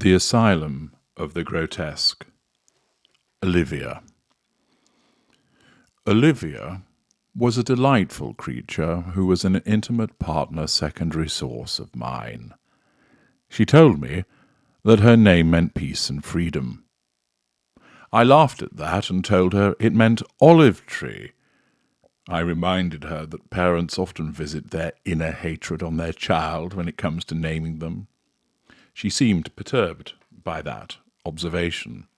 The Asylum of the Grotesque. Olivia. Olivia was a delightful creature who was an intimate partner secondary source of mine. She told me that her name meant peace and freedom. I laughed at that and told her it meant olive tree. I reminded her that parents often visit their inner hatred on their child when it comes to naming them. She seemed perturbed by that observation.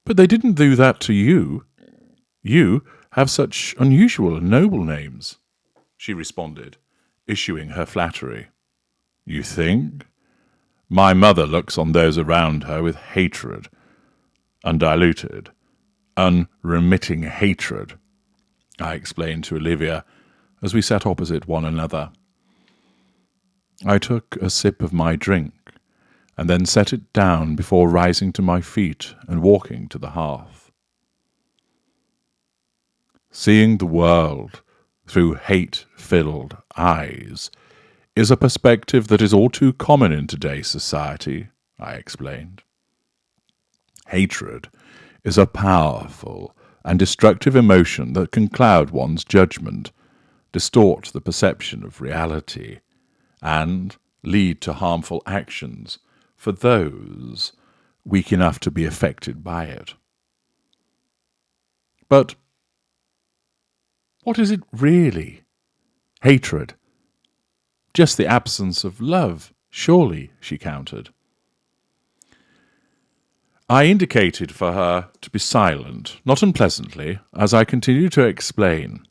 "But they didn't do that to you. You have such unusual and noble names," she responded, issuing her flattery. "You think? My mother looks on those around her with hatred, undiluted, unremitting hatred," I explained to Olivia as we sat opposite one another. I took a sip of my drink and then set it down before rising to my feet and walking to the hearth. Seeing the world through hate-filled eyes is a perspective that is all too common in today's society, I explained. Hatred is a powerful and destructive emotion that can cloud one's judgment, distort the perception of reality, and lead to harmful actions for those weak enough to be affected by it. But what is it really? Hatred. Just the absence of love, surely, she countered. I indicated for her to be silent, not unpleasantly, as I continued to explain.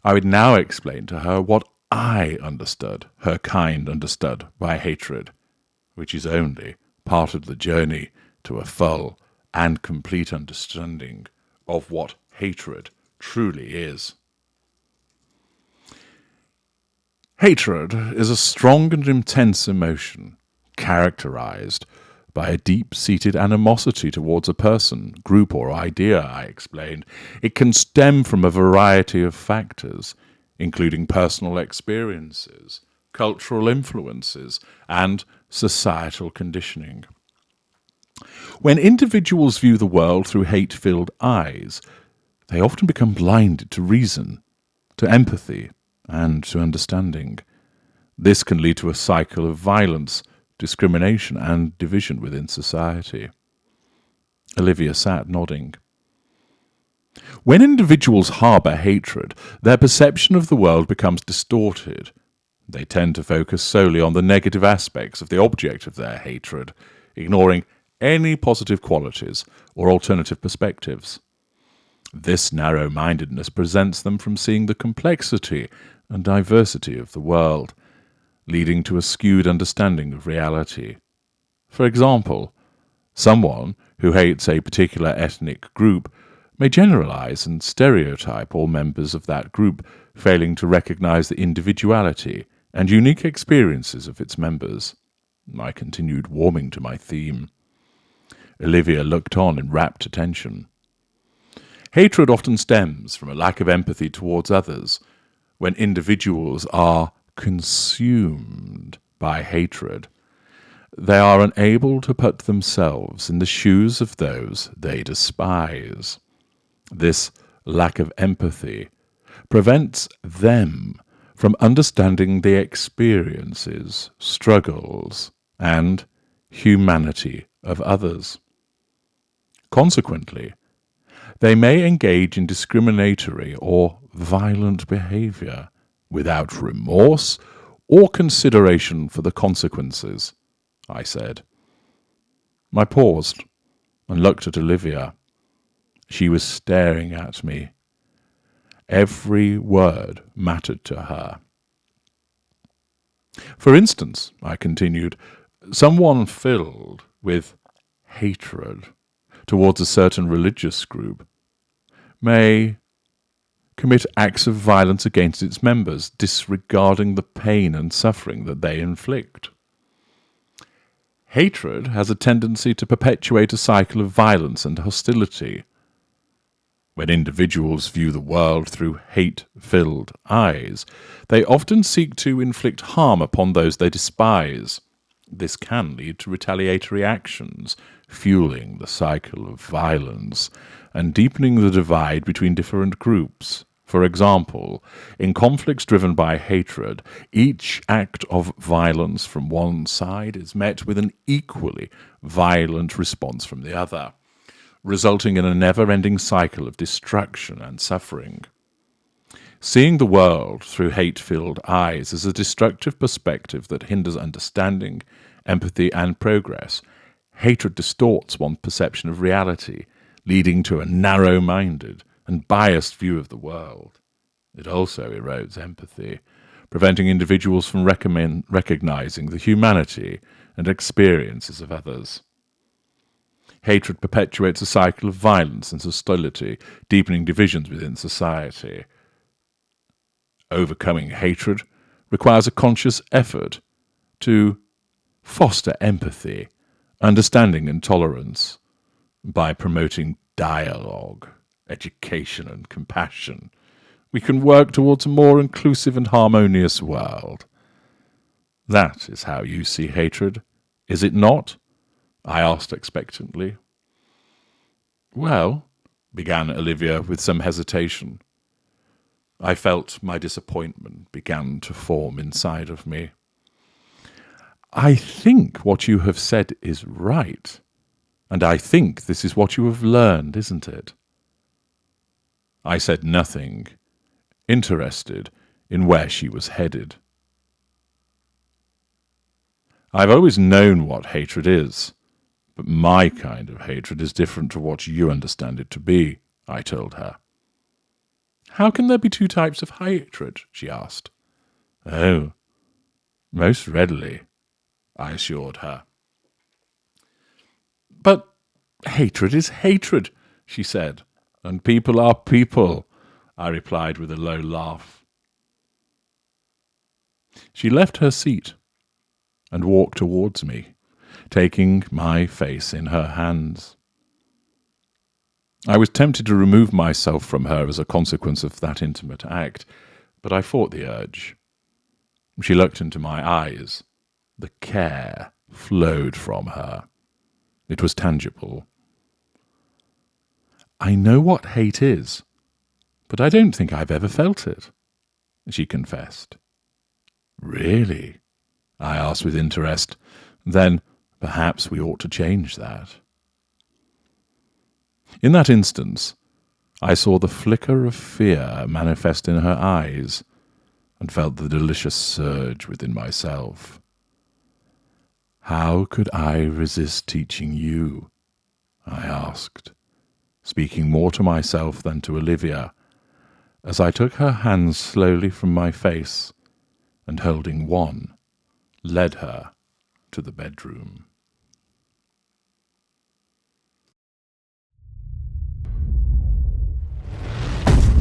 I would now explain to her what I understood, her kind understood, by hatred, which is only part of the journey to a full and complete understanding of what hatred truly is. Hatred is a strong and intense emotion, characterized by a deep-seated animosity towards a person, group, or idea, I explained. It can stem from a variety of factors, including personal experiences, cultural influences, and societal conditioning. When individuals view the world through hate-filled eyes, they often become blinded to reason, to empathy, and to understanding. This can lead to a cycle of violence, discrimination, and division within society. Olivia sat nodding. When individuals harbour hatred, their perception of the world becomes distorted. They tend to focus solely on the negative aspects of the object of their hatred, ignoring any positive qualities or alternative perspectives. This narrow-mindedness prevents them from seeing the complexity and diversity of the world, leading to a skewed understanding of reality. For example, someone who hates a particular ethnic group may generalize and stereotype all members of that group, failing to recognize the individuality and unique experiences of its members. I continued, warming to my theme. Olivia looked on in rapt attention. Hatred often stems from a lack of empathy towards others. When individuals are consumed by hatred, they are unable to put themselves in the shoes of those they despise. This lack of empathy prevents them from understanding the experiences, struggles, and humanity of others. Consequently, they may engage in discriminatory or violent behavior without remorse or consideration for the consequences, I said. I paused and looked at Olivia. She was staring at me. Every word mattered to her. For instance, I continued, someone filled with hatred towards a certain religious group may commit acts of violence against its members, disregarding the pain and suffering that they inflict. Hatred has a tendency to perpetuate a cycle of violence and hostility. When individuals view the world through hate-filled eyes, they often seek to inflict harm upon those they despise, This can lead to retaliatory actions, fueling the cycle of violence and deepening the divide between different groups. For example, in conflicts driven by hatred, each act of violence from one side is met with an equally violent response from the other, resulting in a never-ending cycle of destruction and suffering. Seeing the world through hate-filled eyes is a destructive perspective that hinders understanding, empathy, and progress. Hatred distorts one's perception of reality, leading to a narrow-minded and biased view of the world. It also erodes empathy, preventing individuals from recognizing the humanity and experiences of others. Hatred perpetuates a cycle of violence and hostility, deepening divisions within society. Overcoming hatred requires a conscious effort to foster empathy, understanding, and tolerance by promoting dialogue, education, and compassion. We can work towards a more inclusive and harmonious world. That is how you see hatred, is it not? I asked expectantly. Well, began Olivia with some hesitation. I felt my disappointment began to form inside of me. I think what you have said is right, and I think this is what you have learned, isn't it? I said nothing, interested in where she was headed. I've always known what hatred is, but my kind of hatred is different to what you understand it to be, I told her. How can there be two types of hatred? She asked. Oh, most readily, I assured her. But hatred is hatred, she said, and people are people, I replied with a low laugh. She left her seat and walked towards me, taking my face in her hands. I was tempted to remove myself from her as a consequence of that intimate act, but I fought the urge. She looked into my eyes. The care flowed from her. It was tangible. I know what hate is, but I don't think I've ever felt it, she confessed. Really? I asked with interest. Then perhaps we ought to change that. In that instance, I saw the flicker of fear manifest in her eyes and felt the delicious surge within myself. How could I resist teaching you? I asked, speaking more to myself than to Olivia, as I took her hands slowly from my face and, holding one, led her to the bedroom.